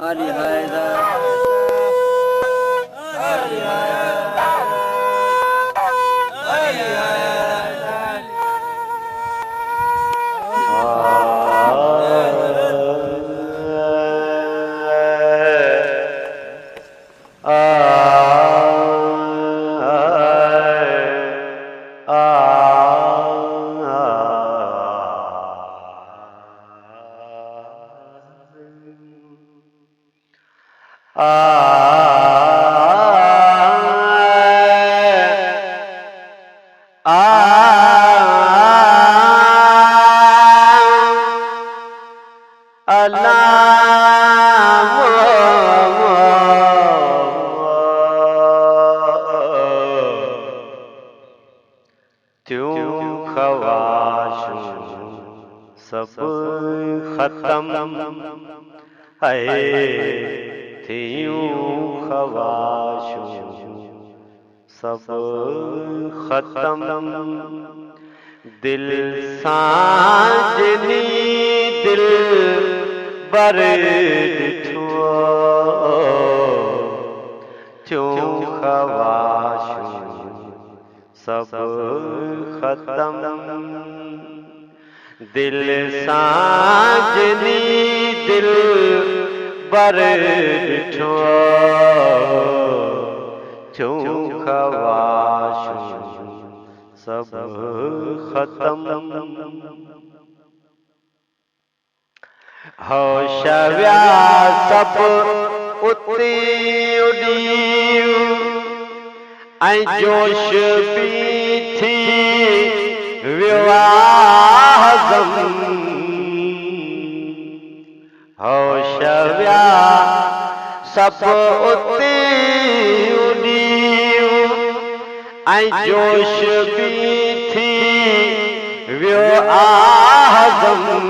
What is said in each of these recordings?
हरि हैदर हरि सब खत्म है थियूं ख्वाशूं सब खत्म दिल सांजनी दिल बर ॾिठो थियूं ख्वाशूं सब खत्म दिल सांजनी दिल बर ॾिठो थियूं ख्वाशूं सब खत्म होश विया सब उते उॾी ऐं जोश बि थी वियो आज़म होश विया सब उते उॾी ऐं जोश बि थी वियो आज़म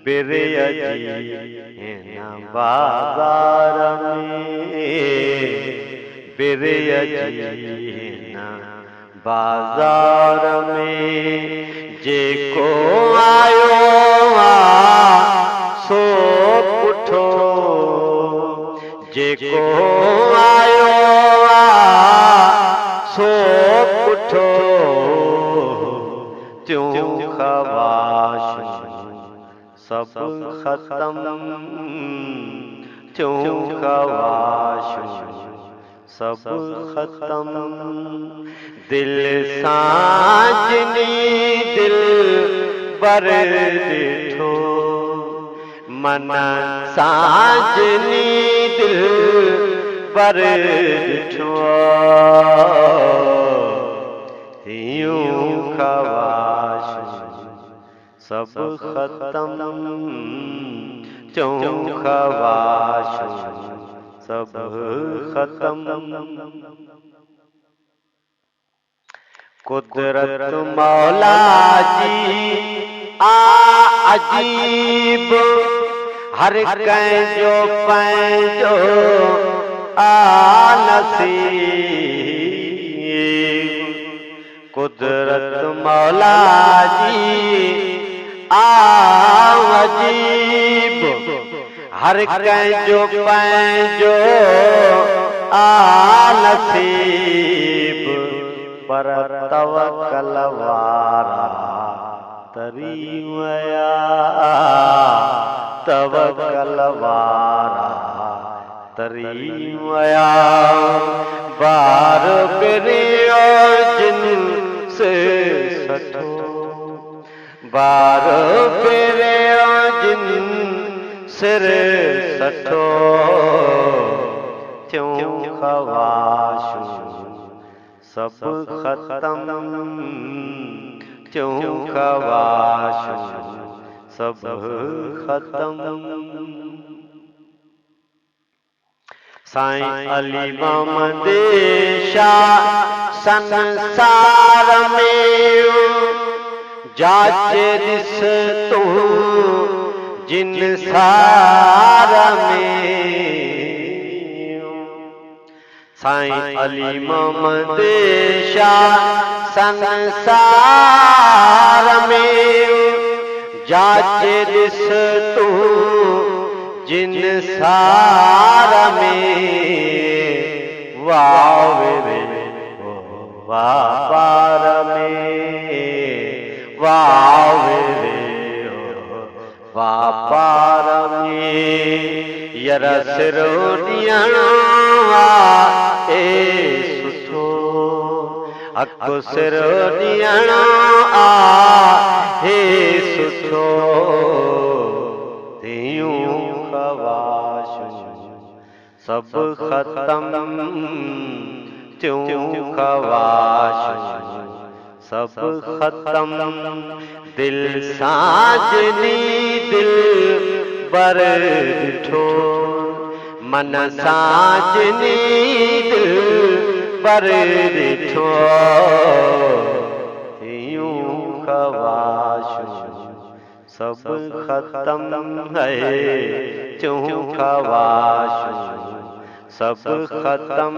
बिरय जी हिन बाज़ार में बिरय जी हिन बाज़ार में जेको आयो सो पुठो जेको आयो सो पुठो त्यों ख्वाशूं सब खत्म त्यों ख्वाशूं सब खत्म दिल सांजनी दिल बर ॾिठो मन सांजनी दिल बर ॾिठो थियूं ख्वाशूं सब खत्म त्यों ख्वाशूं सब खत्म कुदरत मौला जी अजीब हर कंहिंजो पंहिंजो नसीब कुदरत मौला जी अजीब हर कंहिंजो पंहिंजो नसीब पर तवक्कल वारा तरी विया तवक्कल वारा तरी विया बार पिरियो जिन से सठो बार पिरियो जिन सिर सठो थियूं ख्वाशूं सब खत्म थियूं ख्वाशूं सब खत्म साईं अली मोहम्मद शाह संसार में जाचे ॾिस तूं जिन सार में साईं अली मोहम्मद शाह संसार में जाचे ॾिस तूं जिन सार में वावे वापार में वावे वापार में यर सिरो ॾियणो आहे सुठो अको सिरो ॾियणो आहे सुठो तियूं ख़वाशूं सभु ख़तम त्यूं ख़वाशूं सभु ख़तम दिल साजनी दिल बर ॾिठो मन साजनी दिल बर ॾिठो तियूं ख़वाशूं सभु ख़तम है त्यूं ख़वाशूं सभु ख़तम